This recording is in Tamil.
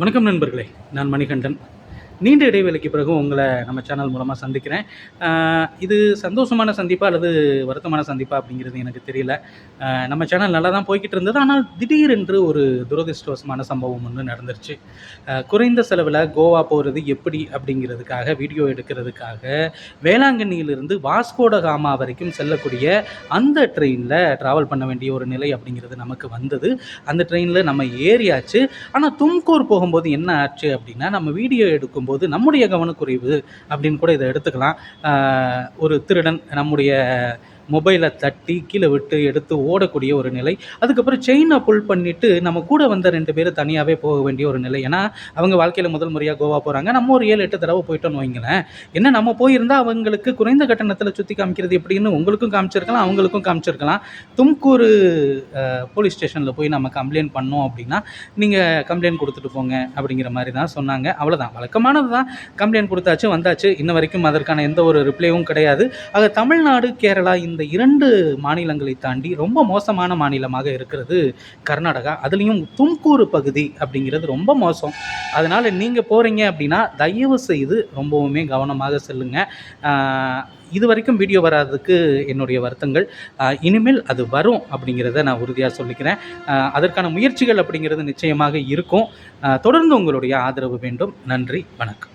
வணக்கம் நண்பர்களே, நான் மணிகண்டன். நீண்ட இடைவேளைக்கு பிறகு உங்களை நம்ம சேனல் மூலமாக சந்திக்கிறேன். இது சந்தோஷமான சந்திப்பா அல்லது வருத்தமான சந்திப்பா அப்படிங்கிறது எனக்கு தெரியல. நம்ம சேனல் நல்லா தான் போய்கிட்டு இருந்தது. ஆனால் திடீரென்று ஒரு துரதிர்ஷ்டவசமான சம்பவம் ஒன்று நடந்துருச்சு. குறைந்த செலவில் கோவா போகிறது எப்படி அப்படிங்கிறதுக்காக வீடியோ எடுக்கிறதுக்காக வேளாங்கண்ணியிலிருந்து வாஸ்கோட காமா வரைக்கும் செல்லக்கூடிய அந்த ட்ரெயினில் ட்ராவல் பண்ண வேண்டிய ஒரு நிலை அப்படிங்கிறது நமக்கு வந்தது. அந்த ட்ரெயினில் நம்ம ஏறியாச்சு. ஆனால் தும்கூர் போகும்போது என்ன ஆச்சு அப்படின்னா, நம்ம வீடியோ எடுக்கும்போது நம்முடைய கவனக்குறைவு அப்படின்னு கூட இதை எடுத்துக்கலாம். ஒரு திருடன் நம்முடைய மொபைலை தட்டி கீழே விட்டு எடுத்து ஓடக்கூடிய ஒரு நிலை. அதுக்கப்புறம் செயினை புல் பண்ணிவிட்டு நம்ம கூட வந்த 2 பேர் தனியாகவே போக வேண்டிய ஒரு நிலை. ஏன்னா அவங்க வாழ்க்கையில் முதல் முறையாக கோவா போகிறாங்க. நம்ம ஒரு 7-8 தடவை போயிட்டோன்னு வைங்களேன். என்ன நம்ம போயிருந்தால் அவங்களுக்கு குறைந்த கட்டணத்தில் சுற்றி காமிக்கிறது எப்படின்னு உங்களுக்கும் காமிச்சிருக்கலாம், அவங்களுக்கும் காமிச்சிருக்கலாம். தும்கூர் போலீஸ் ஸ்டேஷனில் போய் நம்ம கம்ப்ளைண்ட் பண்ணோம் அப்படின்னா, நீங்கள் கம்ப்ளைண்ட் கொடுத்துட்டு போங்க அப்படிங்கிற மாதிரி தான் சொன்னாங்க. அவ்வளோதான், வழக்கமானது தான். கம்ப்ளைண்ட் கொடுத்தாச்சு, வந்தாச்சு. இன்ன வரைக்கும் அதற்கான எந்த ஒரு ரிப்ளையும் கிடையாது. ஆக தமிழ்நாடு, கேரளா இந்த 2 மாநிலங்களை தாண்டி ரொம்ப மோசமான மாநிலமாக இருக்கிறது கர்நாடகா. அதுலேயும் தும்கூர் பகுதி அப்படிங்கிறது ரொம்ப மோசம். அதனால் நீங்கள் போகிறீங்க அப்படின்னா தயவு செய்து ரொம்பவுமே கவனமாக செல்லுங்க. இது வரைக்கும் வீடியோ வராததுக்கு என்னுடைய வருத்தங்கள். இனிமேல் அது வரும் அப்படிங்கிறத நான் உறுதியாக சொல்லிக்கிறேன். அதற்கான முயற்சிகள் அப்படிங்கிறது நிச்சயமாக இருக்கும். தொடர்ந்து உங்களுடைய ஆதரவு வேண்டும். நன்றி, வணக்கம்.